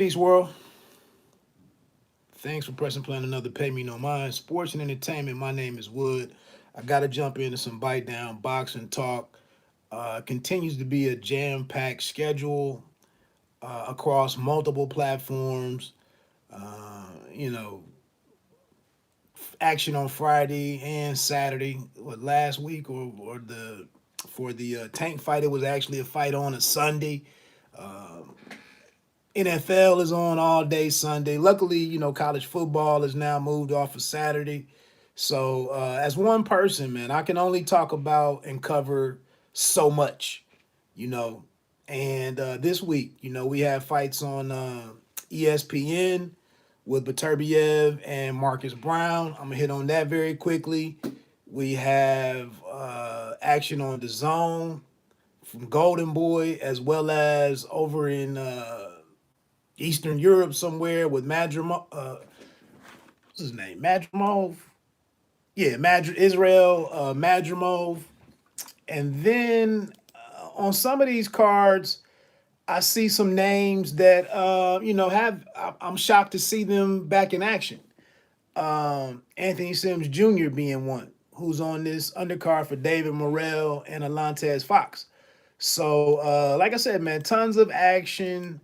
Peace, world. Thanks for pressing play on another Pay Me No Mind. Sports and entertainment. My name is Wood. I got to jump into some bite down boxing talk. Continues to be a jam packed schedule across multiple platforms. You know, action on Friday and Saturday. What last week or the for the tank fight? It was actually a fight on a Sunday. NFL is on all day Sunday. Luckily, college football is now moved off of Saturday. So, as one person, man, I can only talk about and cover so much, you know. And this week, we have fights on ESPN with Beterbiev and Marcus Brown. I'm going to hit on that very quickly. We have action on the zone from Golden Boy, as well as over in Eastern Europe somewhere with Madrimov. What's his name? Madrimov. Yeah, Israel Madrimov. And then on some of these cards, I see some names that have. I'm shocked to see them back in action. Anthony Sims Jr. being one, who's on this undercard for David Morrell and Allantes Fox. So, like I said, man, tons of action.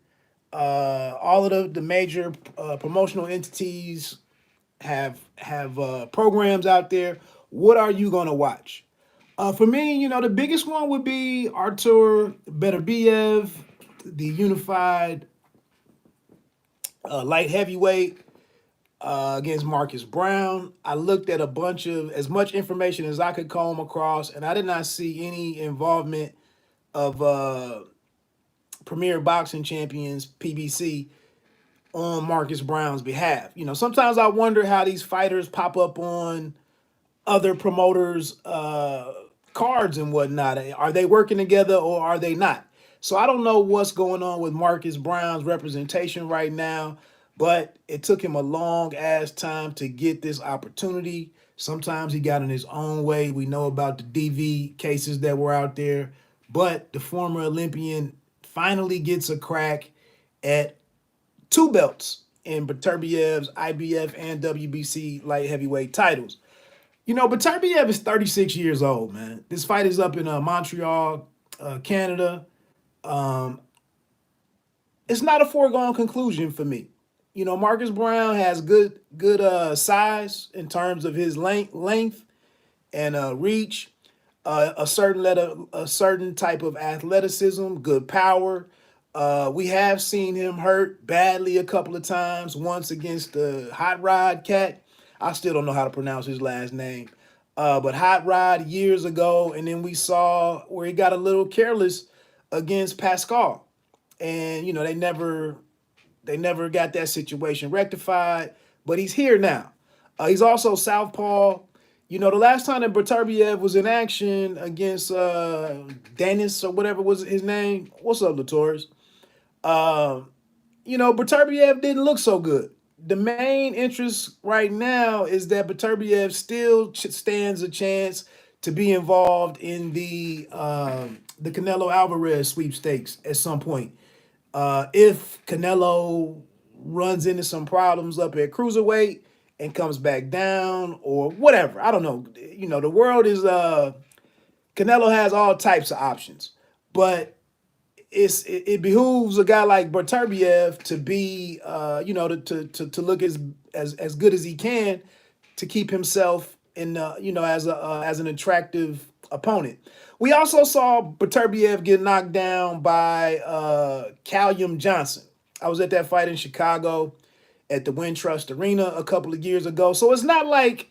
All of the major promotional entities have programs out there. What are you gonna watch? For me, the biggest one would be Artur Beterbiev, the unified light heavyweight against Marcus Brown. I looked at a bunch of as much information as I could comb across, and I did not see any involvement of Premier Boxing Champions (PBC) on Marcus Brown's behalf. Sometimes I wonder how these fighters pop up on other promoters' cards and whatnot. Are they working together or are they not? So I don't know what's going on with Marcus Brown's representation right now, but it took him a long ass time to get this opportunity. Sometimes he got in his own way. We know about the DV cases that were out there, but the former Olympian finally gets a crack at two belts in Beterbiev's IBF and WBC light heavyweight titles. Beterbiev is 36 years old, man. This fight is up in Montreal, Canada. Um, it's not a foregone conclusion for me. Marcus Brown has good size in terms of his length and reach, a certain type of athleticism, good power. We have seen him hurt badly a couple of times. Once against the Hot Rod cat. I still don't know how to pronounce his last name. But Hot Rod years ago, and then we saw where he got a little careless against Pascal. And they never got that situation rectified, but he's here now. He's also southpaw. The last time that Beterbiev was in action against Dennis or whatever was his name. What's up, Latours? Beterbiev didn't look so good. The main interest right now is that Beterbiev still stands a chance to be involved in the Canelo Alvarez sweepstakes at some point. If Canelo runs into some problems up at cruiserweight and comes back down or whatever, I don't know. The world is Canelo has all types of options, but it behooves a guy like Beterbiev to be to look as good as he can to keep himself in as an attractive opponent. We also saw Beterbiev get knocked down by Callum Johnson. I was at that fight in Chicago at the Wintrust Arena a couple of years ago. So it's not like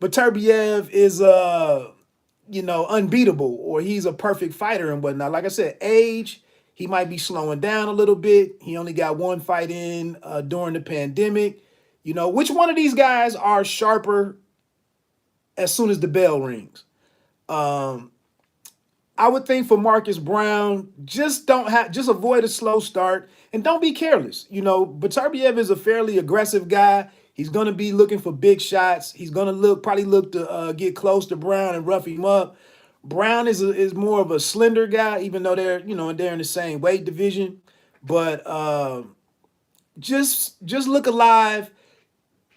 Beterbiev is unbeatable or he's a perfect fighter and whatnot. Like I said, age, he might be slowing down a little bit. He only got one fight in during the pandemic. Which one of these guys are sharper as soon as the bell rings? I would think for Marcus Brown, just avoid a slow start and don't be careless. Beterbiev is a fairly aggressive guy. He's going to be looking for big shots. He's going to probably look to get close to Brown and rough him up. Brown is more of a slender guy, even though they're in the same weight division. But just look alive,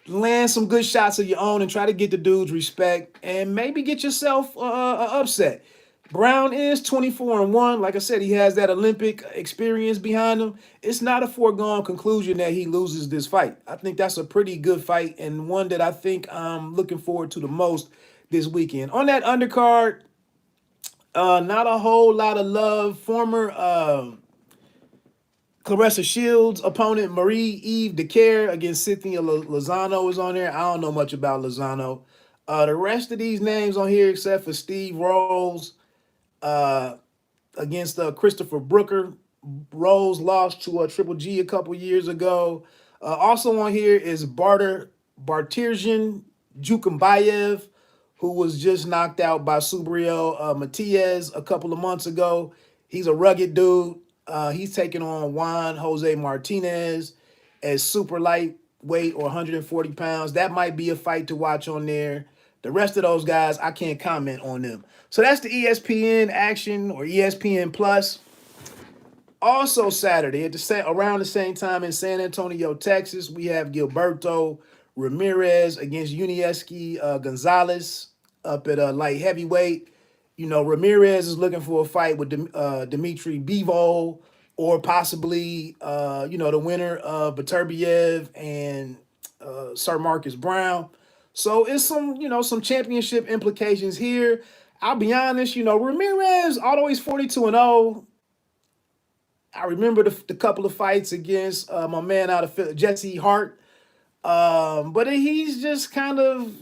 land some good shots of your own, and try to get the dude's respect, and maybe get yourself a upset. Brown is 24-1. Like I said, he has that Olympic experience behind him. It's not a foregone conclusion that he loses this fight. I think that's a pretty good fight, and one that I think I'm looking forward to the most this weekend. On that undercard, not a whole lot of love. Former Claressa Shields opponent Marie-Eve Decaire against Cynthia Lozano is on there. I don't know much about Lozano. The rest of these names on here, except for Steve Rolls against Christopher Brooker. Rolls lost to Triple G a couple years ago. Also on here is Bartirjan Jukumbayev, who was just knocked out by Subriel Matias a couple of months ago. He's a rugged dude. He's taking on Juan Jose Martinez as super lightweight or 140 pounds. That might be a fight to watch on there. The rest of those guys, I can't comment on them. So that's the ESPN action or ESPN Plus. Also Saturday, around the same time in San Antonio, Texas, we have Gilberto Ramirez against Uniesky Gonzalez up at light heavyweight. You know, Ramirez is looking for a fight with Dimitri Bivol or possibly, the winner of Beterbiev and Sir Marcus Brown. So it's some championship implications here. I'll be honest, Ramirez, although he's 42-0, I remember the couple of fights against my man out of Jesse Hart. But he's just kind of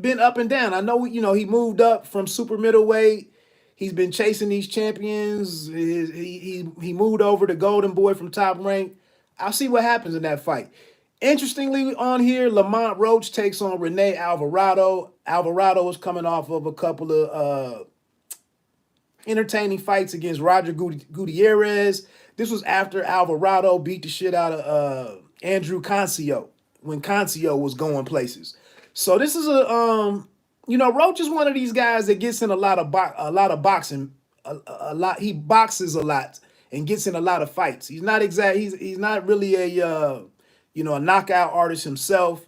been up and down. I know, he moved up from super middleweight. He's been chasing these champions. He moved over to Golden Boy from Top Rank. I'll see what happens in that fight. Interestingly, on here, Lamont Roach takes on Renee Alvarado. Alvarado is coming off of a couple of entertaining fights against Roger Gutierrez. This was after Alvarado beat the shit out of Andrew Cancio when Cancio was going places. So this is Roach is one of these guys that gets in a lot of boxing, a lot. He boxes a lot and gets in a lot of fights. He's not really a knockout artist himself.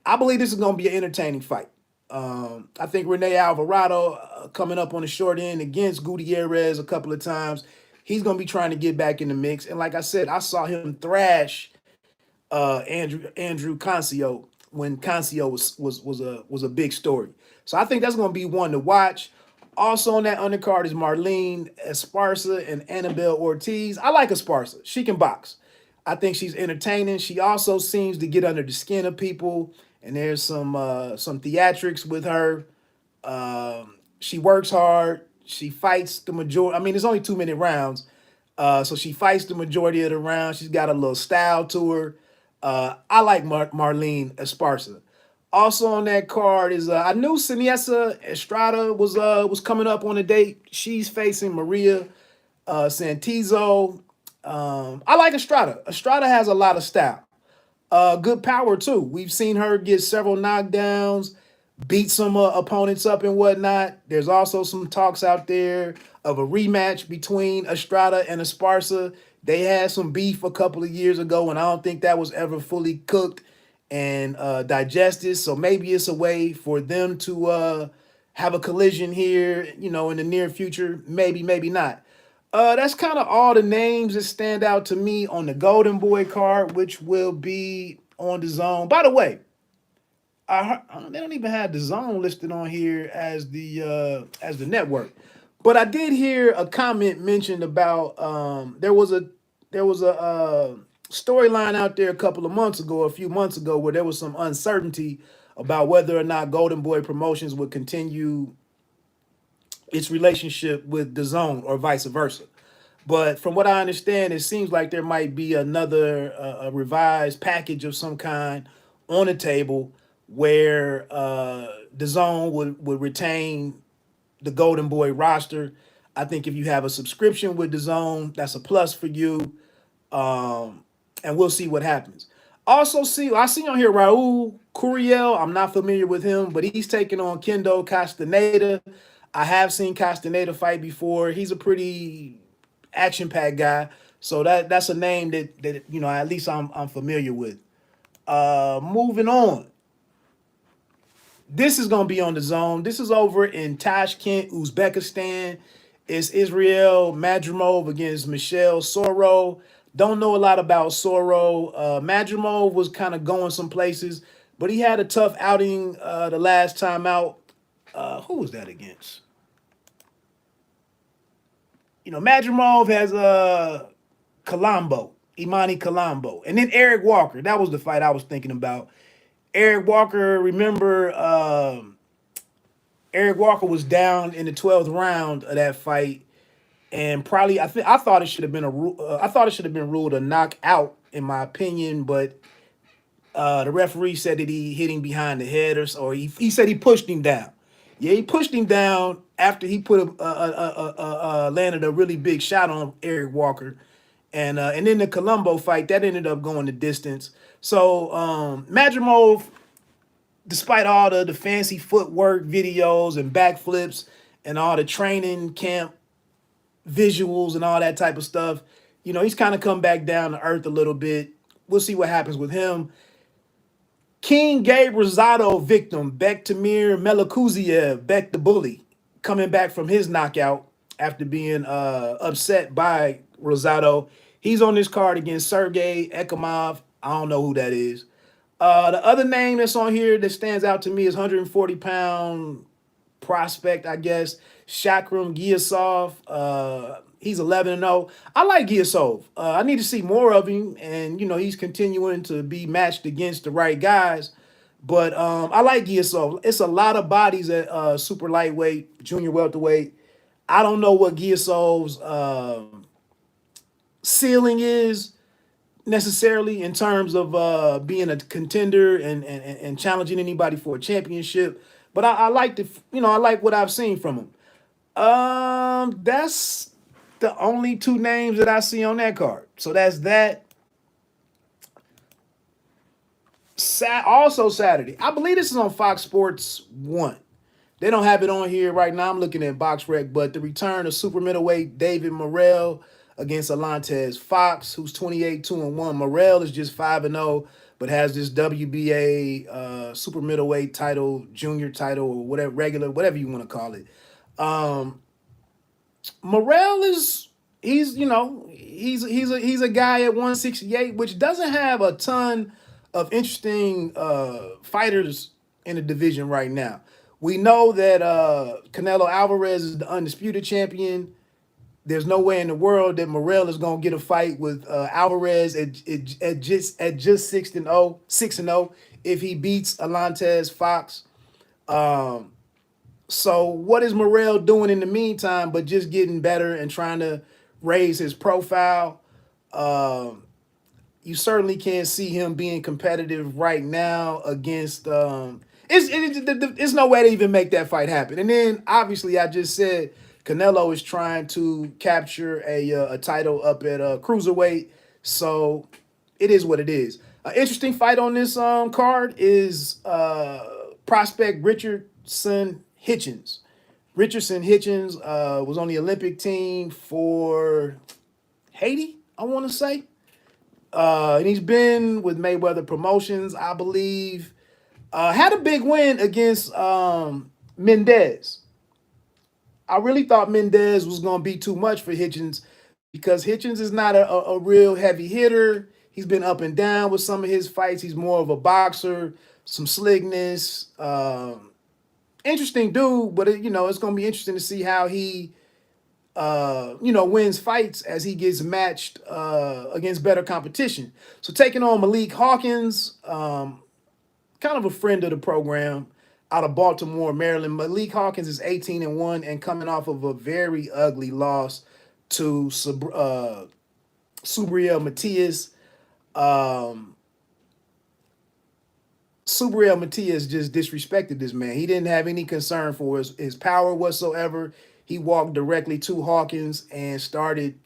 I believe this is going to be an entertaining fight. I think Renee Alvarado coming up on the short end against Gutierrez a couple of times. He's going to be trying to get back in the mix. And like I said, I saw him thrash Andrew Cancio when Cancio was a big story. So I think that's going to be one to watch. Also on that undercard is Marlene Esparza and Annabelle Ortiz. I like Esparza. She can box. I think she's entertaining. She also seems to get under the skin of people, and there's some theatrics with her. She works hard. She fights the majority. I mean, it's only 2-minute rounds, so she fights the majority of the rounds. She's got a little style to her. I like Marlene Esparza. Also on that card is I knew Seniesa Estrada was coming up on a date. She's facing Maria Santizo. I like Estrada. Estrada has a lot of style. Good power too. We've seen her get several knockdowns, beat some opponents up and whatnot. There's also some talks out there of a rematch between Estrada and Esparza. They had some beef a couple of years ago, and I don't think that was ever fully cooked and digested. So maybe it's a way for them to have a collision here, in the near future. Maybe, maybe not. That's kind of all the names that stand out to me on the Golden Boy card, which will be on the Zone. By the way, they don't even have the Zone listed on here as the network. But I did hear a comment mentioned about there was a storyline out there a few months ago, where there was some uncertainty about whether or not Golden Boy Promotions would continue its relationship with the Zone or vice versa. But from what I understand, it seems like there might be another a revised package of some kind on the table where the Zone would retain the Golden Boy roster. I think if you have a subscription with the Zone, that's a plus for you. And we'll see what happens. Also, I see on here Raul Curiel. I'm not familiar with him, but he's taking on Kendo Castaneda. I have seen Castaneda fight before. He's a pretty action-packed guy. So that's a name that at least I'm familiar with. Moving on. This is gonna be on the zone. This is over in Tashkent, Uzbekistan. It's Israel Madrimov against Michelle Soro. Don't know a lot about Soro. Madrimov was kind of going some places, but he had a tough outing the last time out. Who was that against? Madrimov has Colombo, Imani Colombo, and then Eric Walker. That was the fight I was thinking about. Eric Walker, remember, Eric Walker was down in the 12th round of that fight, and probably I thought it should have been I thought it should have been ruled a knockout in my opinion, but the referee said that he hit him behind the head, or he said he pushed him down. Yeah, he pushed him down after he landed a really big shot on Eric Walker, and then the Colombo fight that ended up going the distance. So Madrimov, despite all the fancy footwork videos and backflips and all the training camp visuals and all that type of stuff, he's kind of come back down to earth a little bit. We'll see what happens with him. King Gabe Rosado victim, Bektamir Melikuziev, Beck the Bully, coming back from his knockout after being upset by Rosado. He's on this card against Sergey Ekimov. I don't know who that is. The other name that's on here that stands out to me is 140-pound prospect, I guess, Shakram Giasov. He's 11-0. I like Giasov. I need to see more of him, and he's continuing to be matched against the right guys. But I like Giasov. It's a lot of bodies at super lightweight, junior welterweight. I don't know what Giasov's ceiling is necessarily in terms of being a contender and challenging anybody for a championship. But I like I like what I've seen from him. That's the only two names that I see on that card. So that's that. Also Saturday, I believe this is on Fox Sports 1. They don't have it on here right now. I'm looking at BoxRec, but the return of super middleweight David Morrell against Allantes Fox, who's 28-2-1. Morrell is just 5-0, but has this WBA super middleweight title, junior title, or whatever, regular, whatever you want to call it. Morrell he's a guy at 168, which doesn't have a ton of interesting fighters in the division right now. We know that Canelo Alvarez is the undisputed champion. There's no way in the world that Morrell is gonna get a fight with Alvarez at just 6-0 if he beats Allantes Fox. So what is Morrell doing in the meantime but just getting better and trying to raise his profile? You certainly can't see him being competitive right now against it's no way to even make that fight happen. And then obviously I just said Canelo is trying to capture a title up at cruiserweight, so it is what it is. An interesting fight on this card is prospect Richardson Hitchens. Richardson Hitchens was on the Olympic team for Haiti, I want to say. And he's been with Mayweather Promotions, I believe. Had a big win against Mendez. I really thought Mendez was going to be too much for Hitchens because Hitchens is not a real heavy hitter. He's been up and down with some of his fights. He's more of a boxer, some slickness. Interesting dude, but it's going to be interesting to see how he wins fights as he gets matched against better competition. So taking on Malik Hawkins, kind of a friend of the program out of Baltimore, Maryland. Malik Hawkins is 18-1 and coming off of a very ugly loss to Subriel Matias. Subriel Matias just disrespected this man. He didn't have any concern for his power whatsoever. He walked directly to Hawkins and started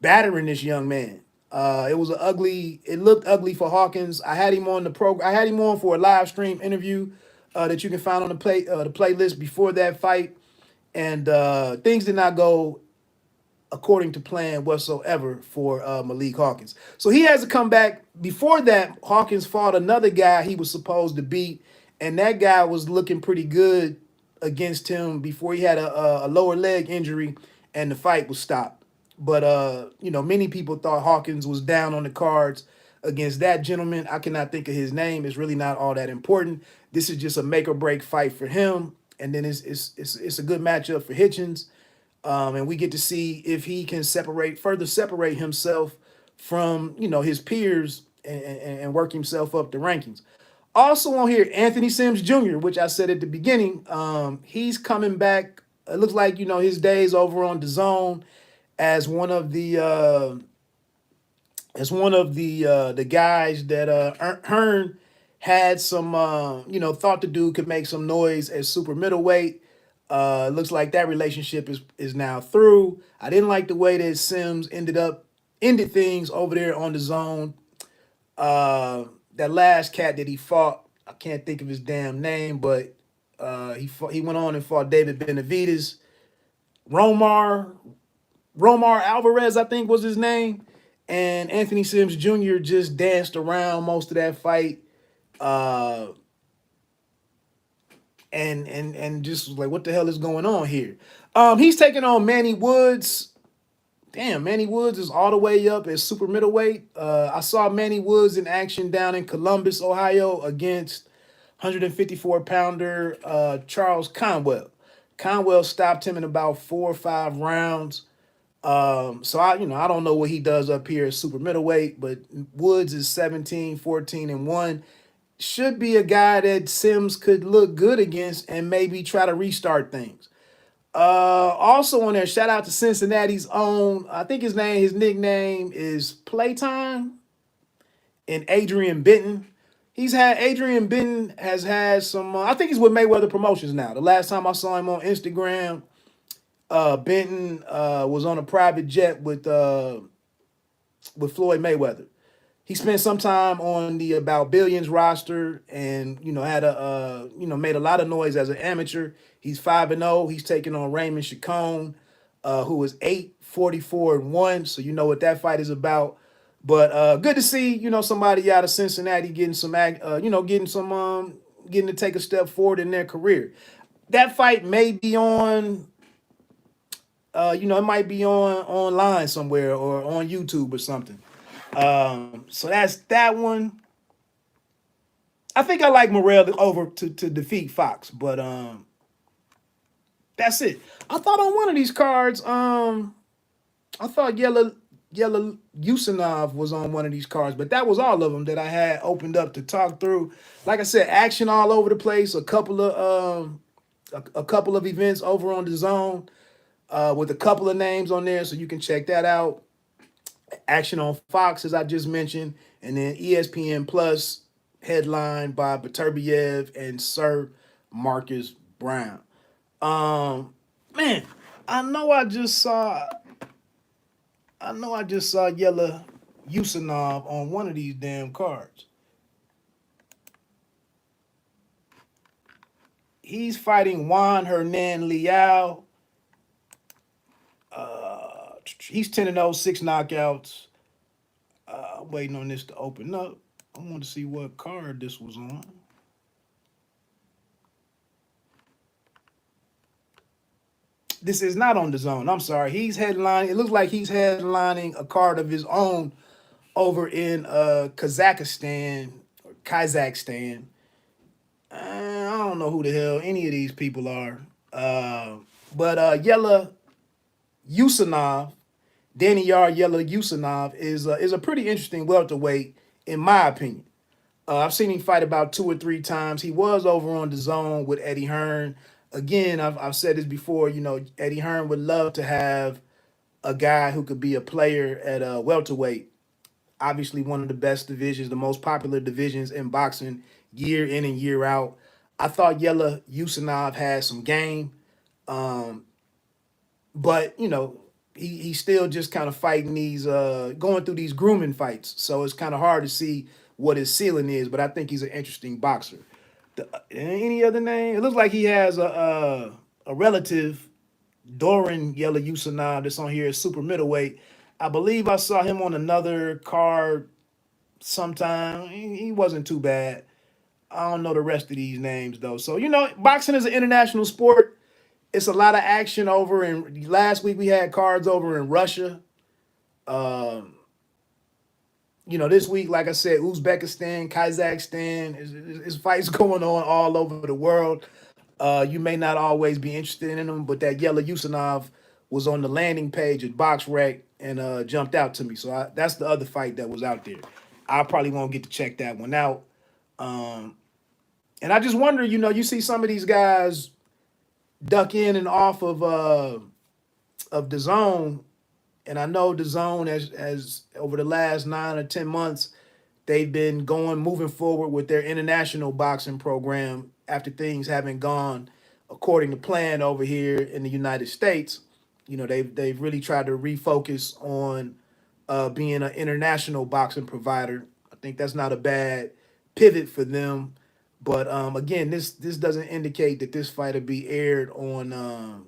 battering this young man. It looked ugly for Hawkins. I had him on the program. I had him on for a live stream interview that you can find on the playlist before that fight, and things did not go according to plan whatsoever for Malik Hawkins. So he has to come back. Before that, Hawkins fought another guy he was supposed to beat, and that guy was looking pretty good against him before he had a lower leg injury, and the fight was stopped. But many people thought Hawkins was down on the cards against that gentleman. I cannot think of his name. It's really not all that important. This is just a make or break fight for him, and then it's a good matchup for Hitchens. And we get to see if he can further separate himself from, his peers and work himself up the rankings. Also on here, Anthony Sims Jr., which I said at the beginning, he's coming back. It looks like, his days over on DAZN as one of the guys that Hearn had some, thought the dude could make some noise as super middleweight. Looks like that relationship is now through. I didn't like the way that Sims ended things over there on DAZN. That last cat that he fought, I can't think of his damn name, but he went on and fought David Benavidez. Romar Alvarez, I think was his name. And Anthony Sims Jr. just danced around most of that fight. And just was like, what the hell is going on here? He's taking on Manny Woods. Damn, Manny Woods is all the way up at super middleweight. I saw Manny Woods in action down in Columbus, Ohio, against 154-pounder Charles Conwell. Conwell stopped him in about 4 or 5 rounds. So I don't know what he does up here at super middleweight, but Woods is 17-14-1. Should be a guy that Sims could look good against and maybe try to restart things. Also on there, shout out to Cincinnati's own, I think his nickname is Playtime, and Adrian Benton. Adrian Benton has had some, I think he's with Mayweather Promotions now. The last time I saw him on Instagram, Benton was on a private jet with Floyd Mayweather. He spent some time on the About Billions roster and, had made a lot of noise as an amateur. He's 5-0. He's taking on Raymond Chacon, who is 8-44-1. So you know what that fight is about. But good to see, somebody out of Cincinnati getting to take a step forward in their career. That fight may be on, it might be online somewhere or on YouTube or something. So that's that one. I think I like Morrell over to defeat Fox, but that's it. I thought on one of these cards, I thought Yella Yusunov was on one of these cards, but that was all of them that I had opened up to talk through. Like I said, action all over the place. A couple of events over on DAZN with a couple of names on there, so you can check that out. Action on Fox, as I just mentioned, and then ESPN Plus, headlined by Beterbiev and Sir Marcus Brown. Man, I know I just saw Yella Yusunov on one of these damn cards. He's fighting Juan Hernan Leal. He's 10-0, 6 knockouts. I'm waiting on this to open up. I want to see what card this was on. This is not on DAZN. I'm sorry. He's headlining. It looks like he's headlining a card of his own over in Kazakhstan or Kazakhstan. I don't know who the hell any of these people are. But Yella Yusunov, Danny Yard Yella Yusunov is a pretty interesting welterweight, in my opinion. I've seen him fight about 2 or 3 times. He was over on DAZN with Eddie Hearn. Again, I've said this before, Eddie Hearn would love to have a guy who could be a player at welterweight. Obviously, one of the best divisions, the most popular divisions in boxing, year in and year out. I thought Yella Yusunov had some game. But, he's still just kind of fighting these, going through these grooming fights. So it's kind of hard to see what his ceiling is, but I think he's an interesting boxer. Any other name? It looks like he has a relative Doran Yella Yusunov that's on here is super middleweight. I believe I saw him on another card sometime. He wasn't too bad. I don't know the rest of these names though. So boxing is an international sport. It's a lot of action over in. Last week we had cards over in Russia. Um, this week, like I said, Uzbekistan, Kazakhstan, is fights going on all over the world. You may not always be interested in them, but that Yella Yusunov was on the landing page at BoxRec and jumped out to me. So that's the other fight that was out there. I probably won't get to check that one out. Um, and I just wonder, you see some of these guys duck in and off of the zone, and I know the zone as over the last 9 or 10 months, they've been moving forward with their international boxing program after things haven't gone according to plan over here in the United States. They've really tried to refocus on being an international boxing provider. I think that's not a bad pivot for them. But again, this doesn't indicate that this fight will be aired on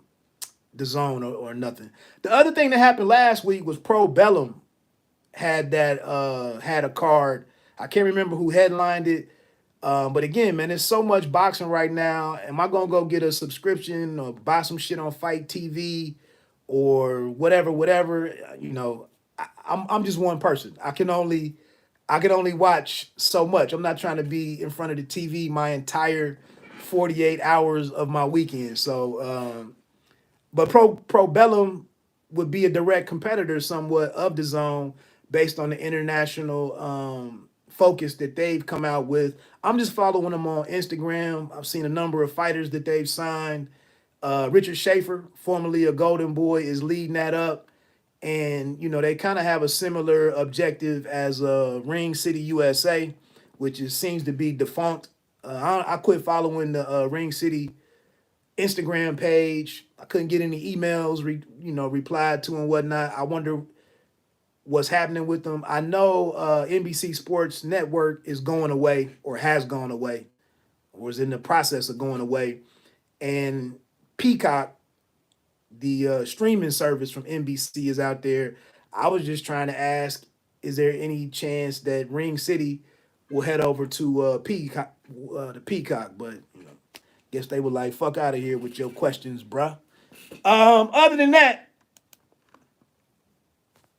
the zone or nothing. The other thing that happened last week was Pro Bellum had a card. I can't remember who headlined it. But again, man, there's so much boxing right now. Am I gonna go get a subscription or buy some shit on Fight TV or whatever? I'm just one person. I can only watch so much. I'm not trying to be in front of the TV my entire 48 hours of my weekend. So, but Pro Bellum would be a direct competitor somewhat of the zone based on the international focus that they've come out with. I'm just following them on Instagram. I've seen a number of fighters that they've signed. Richard Schaefer, formerly a Golden Boy, is leading that up. And, they kind of have a similar objective as Ring City USA, which seems to be defunct. I quit following the Ring City Instagram page. I couldn't get any emails, replied to and whatnot. I wonder what's happening with them. I know NBC Sports Network is going away or has gone away or is in the process of going away. And Peacock, the streaming service from NBC, is out there. I was just trying to ask, is there any chance that Ring City will head over to Peacock, the Peacock? But guess they were like, "Fuck out of here with your questions, bruh." Other than that,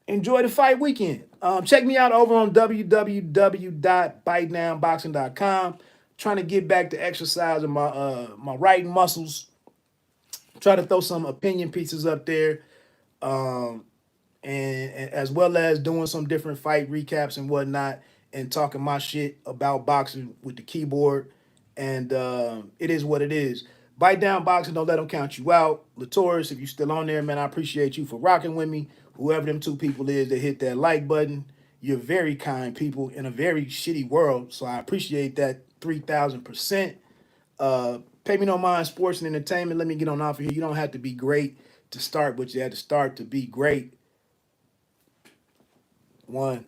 enjoy the fight weekend. Check me out over on www.bitedownboxing.com. Trying to get back to exercising my writing muscles. Try to throw some opinion pieces up there, and as well as doing some different fight recaps and whatnot, and talking my shit about boxing with the keyboard. And it is what it is. Bite Down Boxing, don't let them count you out. Latoris, if you're still on there, man, I appreciate you for rocking with me. Whoever them two people is that hit that like button, you're very kind people in a very shitty world. So I appreciate that 3,000%. Pay me no mind, sports and entertainment. Let me get on off of here. You don't have to be great to start, but you had to start to be great. One.